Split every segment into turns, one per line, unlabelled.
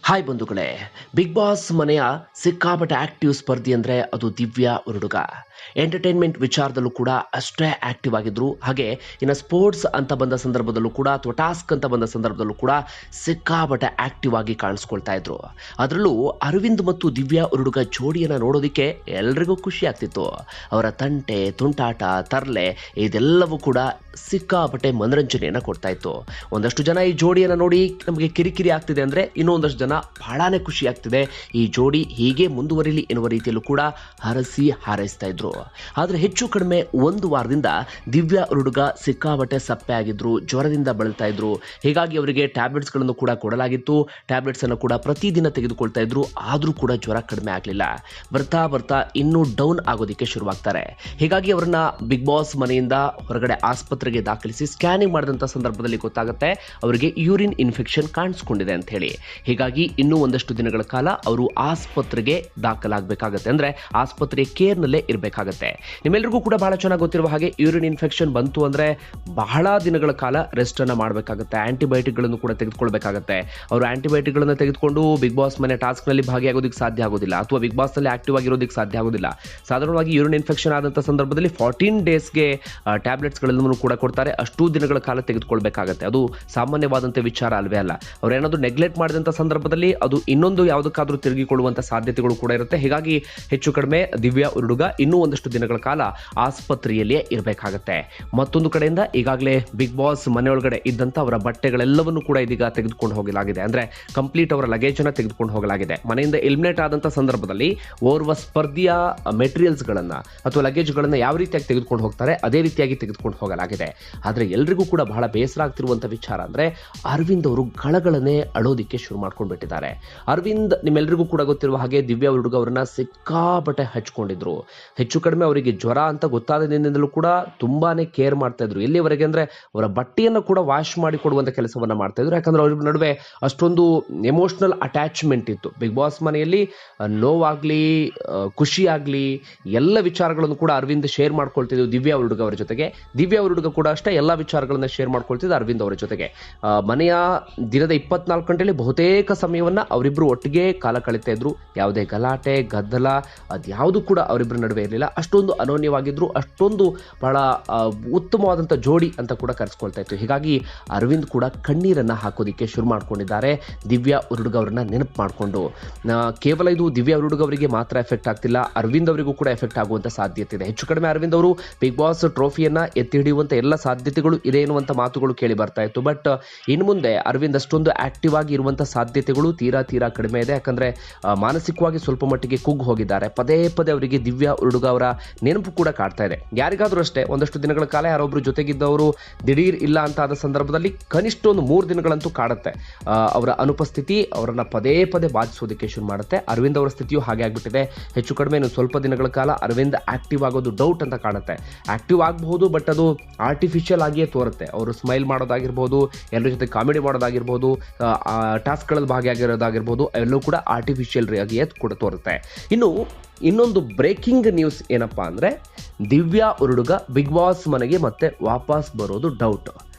Hi ಬಂಧುಗಳೇ, big boss ಮನೆಯ ಸಿಕ್ಕಾಪಟ್ಟೆ ಆಕ್ಟಿವ್ ಸ್ಪರ್ಧಿ ಅಂದರೆ ಅದು ದಿವ್ಯಾ ಉರುಡುಗ. ಎಂಟರ್ಟೈನ್ಮೆಂಟ್ ವಿಚಾರದಲ್ಲೂ ಕೂಡ ಅಷ್ಟೇ ಆಕ್ಟಿವ್ ಆಗಿದ್ರು. ಹಾಗೆ ಇನ್ನು ಸ್ಪೋರ್ಟ್ಸ್ ಅಂತ ಬಂದ ಸಂದರ್ಭದಲ್ಲೂ ಕೂಡ ಅಥವಾ ಟಾಸ್ಕ್ ಅಂತ ಬಂದ ಸಂದರ್ಭದಲ್ಲೂ ಕೂಡ ಸಿಕ್ಕಾಪಟ್ಟೆ ಆಕ್ಟಿವ್ ಆಗಿ ಕಾಣಿಸ್ಕೊಳ್ತಾ ಇದ್ರು. ಅದರಲ್ಲೂ ಅರವಿಂದ್ ಮತ್ತು ದಿವ್ಯಾ ಉರುಡುಗ ಜೋಡಿಯನ್ನು ನೋಡೋದಕ್ಕೆ ಎಲ್ರಿಗೂ ಖುಷಿ ಆಗ್ತಿತ್ತು. ಅವರ ತಂಟೆ, ತುಂಟಾಟ, ತರ್ಲೆ ಇದೆಲ್ಲವೂ ಕೂಡ ಸಿಕ್ಕಾಪಟ್ಟೆ ಮನರಂಜನೆಯನ್ನು ಕೊಡ್ತಾ ಇತ್ತು. ಒಂದಷ್ಟು ಜನ ಈ ಜೋಡಿಯನ್ನು ನೋಡಿ ನಮಗೆ ಕಿರಿಕಿರಿ ಆಗ್ತಿದೆ ಅಂದರೆ, ಇನ್ನೂ ಒಂದಷ್ಟು ಜನ ಬಹಳಾನೇ ಖುಷಿ ಆಗ್ತಿದೆ, ಈ ಜೋಡಿ ಹೀಗೆ ಮುಂದುವರಿಲಿ ಎನ್ನುವ ರೀತಿಯಲ್ಲೂ ಕೂಡ ಹಾರೈಸ್ತಾ ಇದ್ರು. ಆದರೆ ಹೆಚ್ಚು ಕಡಿಮೆ ಒಂದು ವಾರದಿಂದ ದಿವ್ಯಾ ಉರುಡುಗ ಸಿಕ್ಕಾಪಟ್ಟೆ ಸಪ್ಪೆ ಆಗಿದ್ರು, ಜ್ವರದಿಂದ ಬಳಲ್ತಾ ಇದ್ರು. ಹೀಗಾಗಿ ಅವರಿಗೆ ಟ್ಯಾಬ್ಲೆಟ್ಸ್ಗಳನ್ನು ಕೂಡ ಕೊಡಲಾಗಿತ್ತು. ಟ್ಯಾಬ್ಲೆಟ್ಸ್ ಅನ್ನು ಕೂಡ ಪ್ರತಿದಿನ ತೆಗೆದುಕೊಳ್ತಾ ಇದ್ರು. ಆದರೂ ಕೂಡ ಜ್ವರ ಕಡಿಮೆ ಆಗಲಿಲ್ಲ. ಬರ್ತಾ ಬರ್ತಾ ಇನ್ನೂ ಡೌನ್ ಆಗೋದಕ್ಕೆ ಶುರುವಾಗ್ತಾರೆ. ಹೀಗಾಗಿ ಅವರನ್ನ ಬಿಗ್ ಬಾಸ್ ಮನೆಯಿಂದ ಹೊರಗಡೆ ಆಸ್ಪತ್ರೆಗೆ ದಾಖಲಿಸಿ ಸ್ಕ್ಯಾನಿಂಗ್ ಮಾಡಿದಂಥ ಸಂದರ್ಭದಲ್ಲಿ ಗೊತ್ತಾಗುತ್ತೆ ಅವರಿಗೆ ಯೂರಿನ್ ಇನ್ಫೆಕ್ಷನ್ ಕಾಣಿಸ್ಕೊಂಡಿದೆ ಅಂತ ಹೇಳಿ. ಹೀಗಾಗಿ ಇನ್ನೂ ಒಂದಷ್ಟು ದಿನಗಳ ಕಾಲ ಅವರು ಆಸ್ಪತ್ರೆಗೆ ದಾಖಲಾಗಬೇಕಾಗತ್ತೆ, ಅಂದರೆ ಆಸ್ಪತ್ರೆಯ ಕೇರ್ನಲ್ಲೇ ಇರಬೇಕಾಗತ್ತೆ. ನಿಮ್ಮೆಲ್ಲರಿಗೂ ಕೂಡ ಬಹಳ ಚೆನ್ನಾಗಿ ಗೊತ್ತಿರುವ ಹಾಗೆ ಯೂರಿನ್ ಇನ್ಫೆಕ್ಷನ್ ಬಂತು ಅಂದರೆ ಬಹಳ ದಿನಗಳ ಕಾಲ ರೆಸ್ಟ್ ಅನ್ನು ಮಾಡಬೇಕಾಗುತ್ತೆ. ಆಂಟಿಬಯೋಟಿಕ್ಗಳನ್ನು ಕೂಡ ತೆಗೆದುಕೊಳ್ಬೇಕಾಗತ್ತೆ. ಅವರು ಆಂಟಿಬಯೋಟಿಕ್ಗಳನ್ನು ತೆಗೆದುಕೊಂಡು ಬಿಗ್ ಬಾಸ್ ಮನೆ ಟಾಸ್ಕ್ನಲ್ಲಿ ಭಾಗಿಯಾಗೋದಕ್ಕೆ ಸಾಧ್ಯ ಆಗೋದಿಲ್ಲ, ಅಥವಾ ಬಿಗ್ ಬಾಸ್ನಲ್ಲಿ ಆಕ್ಟಿವ್ ಆಗಿರೋದಕ್ಕೆ ಸಾಧ್ಯ ಆಗೋದಿಲ್ಲ. ಸಾಧಾರಣವಾಗಿ ಯೂರಿನ್ ಇನ್ಫೆಕ್ಷನ್ ಆದಂಥ ಸಂದರ್ಭದಲ್ಲಿ 14 ಡೇಸ್ಗೆ ಟ್ಯಾಬ್ಲೆಟ್ಸ್ಗಳನ್ನು ಕೂಡ ಕೊಡ್ತಾರೆ. ಅಷ್ಟು ದಿನಗಳ ಕಾಲ ತೆಗೆದುಕೊಳ್ಬೇಕಾಗತ್ತೆ. ಅದು ಸಾಮಾನ್ಯವಾದಂಥ ವಿಚಾರ ಅಲ್ವೇ ಅಲ್ಲ. ಅವರೇನಾದರೂ ನೆಗ್ಲೆಕ್ಟ್ ಮಾಡಿದಂಥ ಸಂದರ್ಭದಲ್ಲಿ ಅದು ಇನ್ನೊಂದು ಯಾವುದಕ್ಕಾದರೂ ತಿರುಗಿಕೊಳ್ಳುವಂಥ ಸಾಧ್ಯತೆಗಳು ಕೂಡ ಇರುತ್ತೆ. ಹೀಗಾಗಿ ಹೆಚ್ಚು ಕಡಿಮೆ ದಿವ್ಯಾ ಉರುಡುಗ ಇನ್ನೂ ಒಂದಷ್ಟು ದಿನಗಳ ಕಾಲ ಆಸ್ಪತ್ರೆಯಲ್ಲಿಯೇ ಇರಬೇಕಾಗತ್ತೆ. ಮತ್ತೊಂದು ಕಡೆಯಿಂದ ಈಗಾಗಲೇ ಬಿಗ್ ಬಾಸ್ ಮನೆಯೊಳಗಡೆ ಇದ್ದಂಥ ಅವರ ಬಟ್ಟೆಗಳೆಲ್ಲವನ್ನು ಕೂಡ ಇದೀಗ ತೆಗೆದುಕೊಂಡು ಹೋಗಲಾಗಿದೆ. ಅಂದರೆ ಕಂಪ್ಲೀಟ್ ಅವರ ಲಗೇಜನ್ನು ತೆಗೆದುಕೊಂಡು ಹೋಗಲಾಗಿದೆ. ಮನೆಯಿಂದ ಎಲಿಮಿನೇಟ್ ಆದಂಥ ಸಂದರ್ಭದಲ್ಲಿ ಓರ್ವ ಸ್ಪರ್ಧಿಯ ಮೆಟೀರಿಯಲ್ಸ್ಗಳನ್ನು ಅಥವಾ ಲಗೇಜ್ಗಳನ್ನು ಯಾವ ರೀತಿಯಾಗಿ ತೆಗೆದುಕೊಂಡು ಹೋಗ್ತಾರೆ ಅದೇ ರೀತಿಯಾಗಿ ತೆಗೆದುಕೊಂಡು ಹೋಗಲಾಗಿದೆ. ಆದರೆ ಎಲ್ರಿಗೂ ಕೂಡ ಬಹಳ ಬೇಸರ ಆಗ್ತಿರುವಂಥ ವಿಚಾರ ಅಂದರೆ, ಅರವಿಂದ್ ಅವರು ಗಳಗಳನ್ನೇ ಅಳೋದಿಕ್ಕೆ ಶುರು ಮಾಡ್ಕೊಂಡು ಬಿಟ್ಟಿದ್ದಾರೆ. ಅರವಿಂದ್ ನಿಮ್ಮೆಲ್ಲರಿಗೂ ಕೂಡ ಗೊತ್ತಿರುವ ಹಾಗೆ ದಿವ್ಯಾ ಉರುಡುಗ ಅವರನ್ನ ಸಿಕ್ಕಾಪಟ್ಟೆ ಹಚ್ಕೊಂಡಿದ್ರು. ಹೆಚ್ಚು ಕಡಿಮೆ ಅವರಿಗೆ ಜ್ವರ ಅಂತ ಗೊತ್ತಾದ ದಿನದಿಂದಲೂ ಕೂಡ ತುಂಬಾನೇ ಕೇರ್ ಮಾಡ್ತಾ ಇದ್ರು. ಎಲ್ಲಿವರೆಗೆ ಅಂದರೆ ಅವರ ಬಟ್ಟೆಯನ್ನು ಕೂಡ ವಾಶ್ ಮಾಡಿ ಕೊಡುವಂಥ ಕೆಲಸವನ್ನ ಮಾಡ್ತಾ ಇದ್ರು. ಯಾಕಂದ್ರೆ ಅವ್ರ ನಡುವೆ ಅಷ್ಟೊಂದು ಎಮೋಷನಲ್ ಅಟ್ಯಾಚ್ಮೆಂಟ್ ಇತ್ತು. ಬಿಗ್ ಬಾಸ್ ಮನೆಯಲ್ಲಿ ನೋವಾಗ್ಲಿ, ಖುಷಿ ಆಗಲಿ, ಎಲ್ಲ ವಿಚಾರಗಳನ್ನು ಕೂಡ ಅರವಿಂದ್ ಶೇರ್ ಮಾಡ್ಕೊಳ್ತಿದ್ರು ದಿವ್ಯಾ ಉರುಡುಗ ಅವರ ಜೊತೆಗೆ. ದಿವ್ಯಾ ಉರುಡುಗ ಕೂಡ ಅಷ್ಟೇ ಎಲ್ಲ ವಿಚಾರಗಳನ್ನ ಶೇರ್ ಮಾಡ್ಕೊಳ್ತಿದ್ರು ಅರವಿಂದ್ ಅವರ ಜೊತೆಗೆ. ಮನೆಯ ದಿನದ 24 ಗಂಟೆಯಲ್ಲಿ ಬಹುತೇಕ ಸಮಯವನ್ನ ಅವರಿಬ್ರು ಒಟ್ಟಿಗೆ ಕಾಲ ಕಳೀತಾ ಇದ್ರು. ಯಾವುದೇ ಗಲಾಟೆ, ಗದ್ದಲ ಅದ್ಯಾವುದು ಕೂಡ ಅವರಿಬ್ಬರ ನಡುವೆ ಇರಲಿಲ್ಲ. ಅಷ್ಟೊಂದು ಅನೋನ್ಯವಾಗಿದ್ರು, ಅಷ್ಟೊಂದು ಬಹಳ ಉತ್ತಮವಾದಂಥ ಜೋಡಿ ಅಂತ ಕೂಡ ಕರೆಸ್ಕೊಳ್ತಾ ಇತ್ತು. ಹೀಗಾಗಿ ಅರವಿಂದ್ ಕೂಡ ಕಣ್ಣೀರನ್ನ ಹಾಕೋದಿಕ್ಕೆ ಶುರು ಮಾಡ್ಕೊಂಡಿದ್ದಾರೆ ದಿವ್ಯಾ ಉರುಡುಗ ಅವರನ್ನ ನೆನಪು ಮಾಡಿಕೊಂಡು. ಕೇವಲ ಇದು ದಿವ್ಯಾ ಉರುಡುಗ ಅವರಿಗೆ ಮಾತ್ರ ಎಫೆಕ್ಟ್ ಆಗ್ತಿಲ್ಲ, ಅರವಿಂದ್ ಅವರಿಗೂ ಕೂಡ ಎಫೆಕ್ಟ್ ಆಗುವಂಥ ಸಾಧ್ಯತೆ ಇದೆ. ಹೆಚ್ಚು ಕಡಿಮೆ ಅರವಿಂದ್ ಅವರು ಬಿಗ್ ಬಾಸ್ ಟ್ರೋಫಿಯನ್ನ ಎತ್ತಿ ಹಿಡಿಯುವಂಥ ಎಲ್ಲ ಸಾಧ್ಯತೆಗಳು ಇದೆ ಎನ್ನುವಂಥ ಮಾತುಗಳು ಕೇಳಿ ಬರ್ತಾ ಇತ್ತು. ಬಟ್ ಇನ್ನು ಮುಂದೆ ಅರವಿಂದ್ ಅಷ್ಟೊಂದು ಆಕ್ಟಿವ್ ಆಗಿ ಇರುವಂಥ ಸಾಧ್ಯತೆಗಳು ತೀರಾ ಕಡಿಮೆ ಇದೆ. ಯಾಕಂದ್ರೆ ಮಾನಸಿಕವಾಗಿ ಸ್ವಲ್ಪ ಮಟ್ಟಿಗೆ ಕುಗ್ಗು ಹೋಗಿದ್ದಾರೆ. ಪದೇ ಪದೇ ಅವರಿಗೆ ದಿವ್ಯಾ ಉರುಡುಗ ಅವರ ನೆನಪು ಕೂಡ ಕಾಡ್ತಾ ಇದೆ. ಯಾರಿಗಾದ್ರೂ ಅಷ್ಟೇ ಒಂದಷ್ಟು ದಿನಗಳ ಕಾಲ ಯಾರೊಬ್ರು ಜೊತೆಗಿದ್ದವರು ದಿಢೀರ್ ಇಲ್ಲ ಅಂತ ಆದ ಸಂದರ್ಭದಲ್ಲಿ ಕನಿಷ್ಠ ಒಂದು 3 ದಿನಗಳಂತೂ ಕಾಡುತ್ತೆ. ಅವರ ಅನುಪಸ್ಥಿತಿ ಅವರನ್ನ ಪದೇ ಪದೇ ಬಾಧಿಸೋದಕ್ಕೆ ಶುರು ಮಾಡುತ್ತೆ. ಅರವಿಂದ್ ಅವರ ಸ್ಥಿತಿಯು ಹಾಗೆ ಆಗ್ಬಿಟ್ಟಿದೆ. ಹೆಚ್ಚು ಕಡಿಮೆ ಸ್ವಲ್ಪ ದಿನಗಳ ಕಾಲ ಅರವಿಂದ್ ಆಕ್ಟಿವ್ ಆಗೋದು ಡೌಟ್ ಅಂತ ಕಾಣುತ್ತೆ. ಆಕ್ಟಿವ್ ಆಗಬಹುದು, ಬಟ್ ಅದು ಆರ್ಟಿಫಿಷಿಯಲ್ ಆಗಿಯೇ ತೋರುತ್ತೆ. ಅವರು ಸ್ಮೈಲ್ ಮಾಡೋದಾಗಿರ್ಬೋದು, ಎಲ್ಲರ ಜೊತೆ ಕಾಮಿಡಿ ಮಾಡೋದಾಗಿರ್ಬೋದು, ಟಾಸ್ಕ್ಗಳಲ್ಲಿ ಭಾಗಿಯಾಗಿರೋದಾಗಿರ್ಬೋದು, ಎಲ್ಲವೂ ಕೂಡ ಆರ್ಟಿಫಿಷಿಯಲ್ ಆಗಿಯೇ ಕೂಡ ತೋರುತ್ತೆ. ಇನ್ನೊಂದು ಬ್ರೇಕಿಂಗ್ ನ್ಯೂಸ್ ಏನಪ್ಪಾ ಅಂದರೆ, ದಿವ್ಯಾ ಉರುಡುಗ ಬಿಗ್ ಬಾಸ್ ಮನೆಗೆ ಮತ್ತೆ ವಾಪಸ್ ಬರೋದು ಡೌಟ್.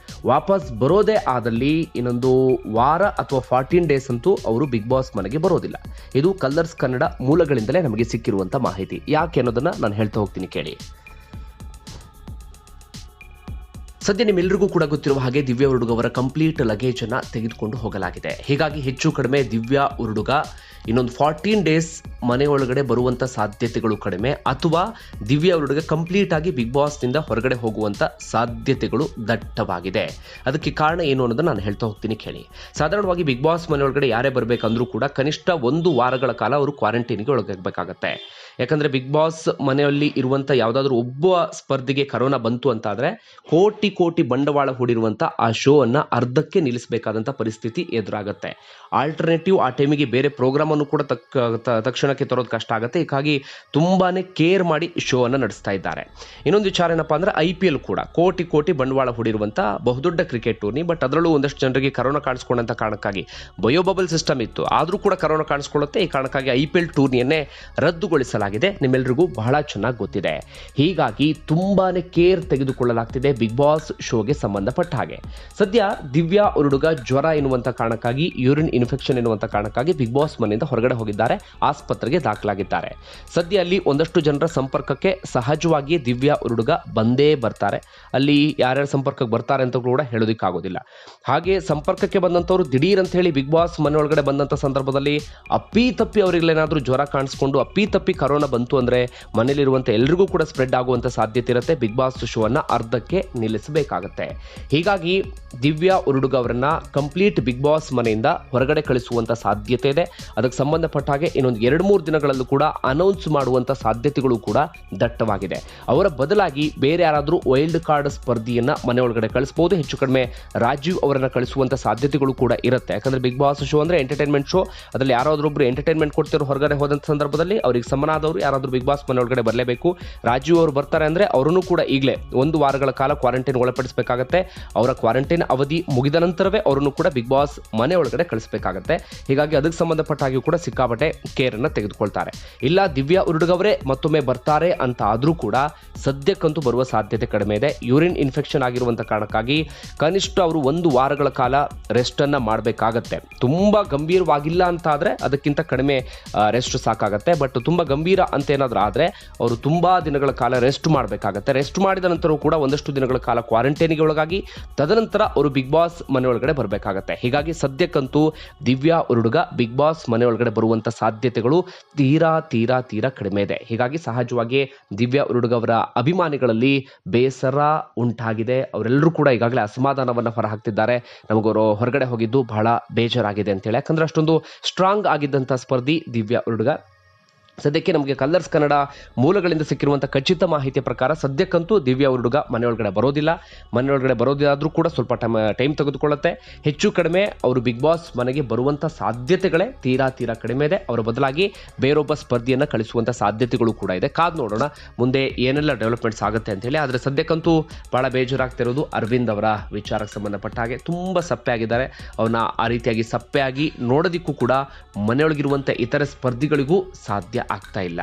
ವಾಪಸ್ ಬರೋದೇ ಆದಲ್ಲಿ ಇನ್ನೊಂದು ವಾರ ಅಥವಾ 14 ಡೇಸ್ ಅಂತೂ ಅವರು ಬಿಗ್ ಬಾಸ್ ಮನೆಗೆ ಬರೋದಿಲ್ಲ. ಇದು ಕಲರ್ಸ್ ಕನ್ನಡ ಮೂಲಗಳಿಂದಲೇ ನಮಗೆ ಸಿಕ್ಕಿರುವಂಥ ಮಾಹಿತಿ. ಯಾಕೆ ಅನ್ನೋದನ್ನ ನಾನು ಹೇಳ್ತಾ ಹೋಗ್ತೀನಿ ಕೇಳಿ. ಸದ್ಯ ನಿಮ್ಮೆಲ್ಲರಿಗೂ ಕೂಡ ಗೊತ್ತಿರುವ ಹಾಗೆ ದಿವ್ಯಾ ಉರುಡುಗ ಅವರ ಕಂಪ್ಲೀಟ್ ಲಗೇಜ್ ಅನ್ನ ತೆಗೆದುಕೊಂಡು ಹೋಗಲಾಗಿದೆ. ಹೀಗಾಗಿ ಹೆಚ್ಚು ಕಡಿಮೆ ದಿವ್ಯಾ ಉರುಡುಗ ಇನ್ನೊಂದು 14 ಡೇಸ್ ಮನೆಯೊಳಗಡೆ ಬರುವಂಥ ಸಾಧ್ಯತೆಗಳು ಕಡಿಮೆ, ಅಥವಾ ದಿವ್ಯಾ ಉರುಡುಗ ಕಂಪ್ಲೀಟ್ ಆಗಿ ಬಿಗ್ ಬಾಸ್ನಿಂದ ಹೊರಗಡೆ ಹೋಗುವಂಥ ಸಾಧ್ಯತೆಗಳು ದಟ್ಟವಾಗಿದೆ. ಅದಕ್ಕೆ ಕಾರಣ ಏನು ಅನ್ನೋದನ್ನ ನಾನು ಹೇಳ್ತಾ ಹೋಗ್ತೀನಿ ಕೇಳಿ. ಸಾಧಾರಣವಾಗಿ ಬಿಗ್ ಬಾಸ್ ಮನೆಯೊಳಗಡೆ ಯಾರೇ ಬರಬೇಕಂದ್ರೂ ಕೂಡ ಕನಿಷ್ಠ 1 ವಾರಗಳ ಕಾಲ ಅವರು ಕ್ವಾರಂಟೈನ್ಗೆ ಒಳಗಾಗಬೇಕಾಗತ್ತೆ. ಯಾಕಂದರೆ ಬಿಗ್ ಬಾಸ್ ಮನೆಯಲ್ಲಿ ಇರುವಂಥ ಯಾವುದಾದ್ರೂ ಒಬ್ಬ ಸ್ಪರ್ಧಿಗೆ ಕರೋನಾ ಬಂತು ಅಂತಾದರೆ ಕೋಟಿ ಬಂಡವಾಳ ಹೂಡಿರುವಂಥ ಆ ಶೋ ಅನ್ನು ಅರ್ಧಕ್ಕೆ ನಿಲ್ಲಿಸಬೇಕಾದಂಥ ಪರಿಸ್ಥಿತಿ ಎದುರಾಗುತ್ತೆ. ಆಲ್ಟರ್ನೇಟಿವ್ ಆ ಟೈಮಿಗೆ ಬೇರೆ ಪ್ರೋಗ್ರಾಮನ್ನು ಕೂಡ ತಕ್ಷಣ ಕ್ಷಣಕ್ಕೆ ತರೋದು ಕಷ್ಟ ಆಗುತ್ತೆ. ಹೀಗಾಗಿ ತುಂಬಾನೇ ಕೇರ್ ಮಾಡಿ ಶೋ ಅನ್ನು ನಡೆಸ್ತಾ ಇದ್ದಾರೆ. ಇನ್ನೊಂದು ವಿಚಾರ ಏನಪ್ಪಾ ಅಂದ್ರೆ IPL ಕೂಡ ಕೋಟಿ ಕೋಟಿ ಬಂಡವಾಳ ಹೂಡಿರುವಂತ ಬಹುದೊಡ್ಡ ಕ್ರಿಕೆಟ್ ಟೂರ್ನಿ. ಬಟ್ ಅದರಲ್ಲೂ ಒಂದಷ್ಟು ಜನರಿಗೆ ಕರೋನಾ ಕಾಣಿಸ್ಕೊಂಡಂತ ಕಾರಣಕ್ಕಾಗಿ ಬಯೋ ಬಬಲ್ ಸಿಸ್ಟಮ್ ಇತ್ತು, ಆದ್ರೂ ಕೂಡ ಕರೋನಾ ಕಾಣಿಸ್ಕೊಳ್ಳುತ್ತೆ. ಈ ಕಾರಣಕ್ಕಾಗಿ IPL ಟೂರ್ನಿಯನ್ನೇ ರದ್ದುಗೊಳಿಸಲಾಗಿದೆ. ನಿಮ್ಮೆಲ್ಲರಿಗೂ ಬಹಳ ಚೆನ್ನಾಗಿ ಗೊತ್ತಿದೆ. ಹೀಗಾಗಿ ತುಂಬಾನೇ ಕೇರ್ ತೆಗೆದುಕೊಳ್ಳಲಾಗ್ತಿದೆ ಬಿಗ್ ಬಾಸ್ ಶೋಗೆ ಸಂಬಂಧಪಟ್ಟ ಹಾಗೆ. ಸದ್ಯ ದಿವ್ಯಾ ಉರುಡುಗ ಜ್ವರ ಎನ್ನುವಂತ ಕಾರಣಕ್ಕಾಗಿ ಯೂರಿನ್ ಇನ್ಫೆಕ್ಷನ್ ಎನ್ನುವಂತ ಕಾರಣಕ್ಕಾಗಿ ಬಿಗ್ ಬಾಸ್ ಮನೆಯಿಂದ ಹೊರಗಡೆ ಹೋಗಿದ್ದಾರೆ, ಆಸ್ಪತ್ರೆಗೆ ದಾಖಲಾಗಿದ್ದಾರೆ. ಸದ್ಯ ಅಲ್ಲಿ ಒಂದಷ್ಟು ಜನರ ಸಂಪರ್ಕಕ್ಕೆ ಸಹಜವಾಗಿಯೇ ದಿವ್ಯಾ ಉರುಡುಗ ಬಂದೇ ಬರ್ತಾರೆ. ಅಲ್ಲಿ ಯಾರ್ಯಾರ ಸಂಪರ್ಕಕ್ಕೆ ಬರ್ತಾರೆ ಅಂತ ಕೂಡ ಹೇಳೋದಕ್ಕಾಗೋದಿಲ್ಲ. ಹಾಗೆ ಸಂಪರ್ಕಕ್ಕೆ ಬಂದಂಥವ್ರು ದಿಢೀರ್ ಅಂತ ಹೇಳಿ ಬಿಗ್ ಬಾಸ್ ಮನೆ ಒಳಗಡೆ ಬಂದಂಥ ಸಂದರ್ಭದಲ್ಲಿ ಅಪ್ಪಿತಪ್ಪಿ ಅವರಿಗೇನಾದ್ರೂ ಜ್ವರ ಕಾಣಿಸ್ಕೊಂಡು ಅಪ್ಪಿತಪ್ಪಿ ಕರೋನಾ ಬಂತು ಅಂದ್ರೆ ಮನೇಲಿರುವಂಥ ಎಲ್ರಿಗೂ ಕೂಡ ಸ್ಪ್ರೆಡ್ ಆಗುವಂಥ ಸಾಧ್ಯತೆ ಇರುತ್ತೆ. ಬಿಗ್ ಬಾಸ್ ಶೋ ಅನ್ನ ಅರ್ಧಕ್ಕೆ ನಿಲ್ಲಿಸಬೇಕಾಗತ್ತೆ. ಹೀಗಾಗಿ ದಿವ್ಯಾ ಉರುಡುಗ ಅವರನ್ನ ಕಂಪ್ಲೀಟ್ ಬಿಗ್ ಬಾಸ್ ಮನೆಯಿಂದ ಹೊರಗಡೆ ಕಳಿಸುವಂತ ಸಾಧ್ಯತೆ ಇದೆ. ಅದಕ್ಕೆ ಸಂಬಂಧಪಟ್ಟ ಹಾಗೆ ಇನ್ನೊಂದು 2-3 ದಿನಗಳಲ್ಲೂ ಕೂಡ ಅನೌನ್ಸ್ ಮಾಡುವಂತ ಸಾಧ್ಯತೆಗಳು ಕೂಡ ದಟ್ಟವಾಗಿದೆ. ಅವರ ಬದಲಾಗಿ ಬೇರೆ ಯಾರಾದರೂ ವೈಲ್ಡ್ ಕಾರ್ಡ್ ಸ್ಪರ್ಧಿಯನ್ನ ಮನೆ ಒಳಗಡೆ ಕಳಿಸಬಹುದು. ಹೆಚ್ಚು ಕಡಿಮೆ ರಾಜೀವ್ ಅವರನ್ನ ಕಳಿಸುವಂತ ಸಾಧ್ಯತೆಗಳು ಕೂಡ ಇರುತ್ತೆ. ಯಾಕಂದ್ರೆ ಬಿಗ್ ಬಾಸ್ ಶೋ ಅಂದ್ರೆ ಎಂಟರ್ಟೈನ್ಮೆಂಟ್ ಶೋ. ಅದರಲ್ಲಿ ಯಾರಾದ್ರೊಬ್ರು ಎಂಟರ್ಟೈನ್ಮೆಂಟ್ ಕೊಡ್ತಿರೋ ಹೊರಗಡೆ ಹೋದಂತ ಸಂದರ್ಭದಲ್ಲಿ ಅವರಿಗೆ ಸಮನಾದವರು ಯಾರಾದ್ರೂ ಬಿಗ್ ಬಾಸ್ ಮನೆ ಒಳಗಡೆ ಬರಲೇಬೇಕು. ರಾಜೀವ್ ಅವರು ಬರ್ತಾರೆ ಅಂದ್ರೆ ಅವರನ್ನು ಕೂಡ ಈಗಲೇ 1 ವಾರಗಳ ಕಾಲ ಕ್ವಾರಂಟೈನ್ ಒಳಪಡಿಸಬೇಕಾಗತ್ತೆ. ಅವರ ಕ್ವಾರಂಟೈನ್ ಅವಧಿ ಮುಗಿದ ನಂತರವೇ ಅವರನ್ನು ಕೂಡ ಬಿಗ್ ಬಾಸ್ ಮನೆ ಒಳಗಡೆ ಕಳಿಸಬೇಕಾಗತ್ತೆ. ಹೀಗಾಗಿ ಅದಕ್ಕೆ ಸಂಬಂಧಪಟ್ಟ ಹಾಗೆ ಕೂಡ ಸಿಕ್ಕಾಪಟ್ಟೆ ಕೇರ್ ಅನ್ನ ತೆಗೆದುಕೊಳ್ತಾರೆ. ಇಲ್ಲ ದಿವ್ಯಾ ಉರುಡುಗ ಅವರೇ ಮತ್ತೊಮ್ಮೆ ಬರ್ತಾರೆ ಅಂತ ಆದ್ರೂ ಕೂಡ ಸದ್ಯಕ್ಕಂತೂ ಬರುವ ಸಾಧ್ಯತೆ ಕಡಿಮೆ ಇದೆ. ಯೂರಿನ್ ಇನ್ಫೆಕ್ಷನ್ ಆಗಿರುವಂತ ಕಾರಣಕ್ಕಾಗಿ ಕನಿಷ್ಠ ಅವರು 1 ವಾರಗಳ ಕಾಲ ರೆಸ್ಟ್ ಅನ್ನ ಮಾಡಬೇಕಾಗತ್ತೆ. ತುಂಬಾ ಗಂಭೀರವಾಗಿಲ್ಲ ಅಂತ ಆದ್ರೆ ಅದಕ್ಕಿಂತ ಕಡಿಮೆ ರೆಸ್ಟ್ ಸಾಕಾಗತ್ತೆ. ಬಟ್ ತುಂಬಾ ಗಂಭೀರ ಅಂತ ಏನಾದ್ರೂ ಆದ್ರೆ ಅವರು ತುಂಬಾ ದಿನಗಳ ಕಾಲ ರೆಸ್ಟ್ ಮಾಡಬೇಕಾಗತ್ತೆ. ರೆಸ್ಟ್ ಮಾಡಿದ ನಂತರ ಕೂಡ ಒಂದಷ್ಟು ದಿನಗಳ ಕಾಲ ಕ್ವಾರಂಟೈನ್ಗೆ ಒಳಗಾಗಿ ತದನಂತರ ಅವರು ಬಿಗ್ ಬಾಸ್ ಮನೆ ಒಳಗಡೆ ಬರಬೇಕಾಗತ್ತೆ. ಹೀಗಾಗಿ ಸದ್ಯಕ್ಕಂತೂ ದಿವ್ಯಾ ಉರುಡುಗ ಬಿಗ್ ಬಾಸ್ ಮನೆ ಒಳಗಡೆ ಬರುವಂತ ಸಾಧ್ಯತೆಗಳು ತೀರಾ ತೀರಾ ತೀರಾ ಕಡಿಮೆ ಇದೆ. ಹೀಗಾಗಿ ಸಹಜವಾಗಿ ದಿವ್ಯಾ ಉರುಡುಗ ಅವರ ಅಭಿಮಾನಿಗಳಲ್ಲಿ ಬೇಸರ ಉಂಟಾಗಿದೆ. ಅವರೆಲ್ಲರೂ ಕೂಡ ಈಗಾಗಲೇ ಅಸಮಾಧಾನವನ್ನ ಹೊರಹಾಕ್ತಿದ್ದಾರೆ. ನಮಗವರು ಹೊರಗಡೆ ಹೋಗಿದ್ದು ಬಹಳ ಬೇಜಾರಾಗಿದೆ ಅಂತೇಳಿ. ಯಾಕಂದ್ರೆ ಅಷ್ಟೊಂದು ಸ್ಟ್ರಾಂಗ್ ಆಗಿದ್ದಂಥ ಸ್ಪರ್ಧಿ ದಿವ್ಯಾ ಉರುಡುಗ. ಸದ್ಯಕ್ಕೆ ನಮಗೆ ಕಲರ್ಸ್ ಕನ್ನಡ ಮೂಲಗಳಿಂದ ಸಿಕ್ಕಿರುವಂಥ ಖಚಿತ ಮಾಹಿತಿಯ ಪ್ರಕಾರ ಸದ್ಯಕ್ಕಂತೂ ದಿವ್ಯಾ ಉರುಡುಗ ಮನೆಯೊಳಗಡೆ ಬರೋದಿಲ್ಲ. ಮನೆಯೊಳಗಡೆ ಬರೋದಾದ್ರೂ ಕೂಡ ಸ್ವಲ್ಪ ಟೈಮ್ ತೆಗೆದುಕೊಳ್ಳುತ್ತೆ. ಹೆಚ್ಚು ಕಡಿಮೆ ಅವರು ಬಿಗ್ ಬಾಸ್ ಮನೆಗೆ ಬರುವಂಥ ಸಾಧ್ಯತೆಗಳೇ ತೀರಾ ತೀರಾ ಕಡಿಮೆ ಇದೆ. ಅವರ ಬದಲಾಗಿ ಬೇರೊಬ್ಬ ಸ್ಪರ್ಧಿಯನ್ನು ಕಳಿಸುವಂಥ ಸಾಧ್ಯತೆಗಳು ಕೂಡ ಇದೆ. ಕಾದು ನೋಡೋಣ ಮುಂದೆ ಏನೆಲ್ಲ ಡೆವಲಪ್ಮೆಂಟ್ಸ್ ಆಗುತ್ತೆ ಅಂತ ಹೇಳಿ. ಆದರೆ ಸದ್ಯಕ್ಕಂತೂ ಬಹಳ ಬೇಜಾರಾಗ್ತಿರೋದು ಅರವಿಂದ್ ಅವರ ವಿಚಾರಕ್ಕೆ ಸಂಬಂಧಪಟ್ಟ ಹಾಗೆ. ತುಂಬ ಸಪ್ಪೆ ಆಗಿದ್ದಾರೆ. ಅವನ್ನ ಆ ರೀತಿಯಾಗಿ ಸಪ್ಪೆಯಾಗಿ ನೋಡೋದಿಕ್ಕೂ ಕೂಡ ಮನೆಯೊಳಗಿರುವಂಥ ಇತರೆ ಸ್ಪರ್ಧಿಗಳಿಗೂ ಸಾಧ್ಯ ಆಗ್ತಾ ಇಲ್ಲ.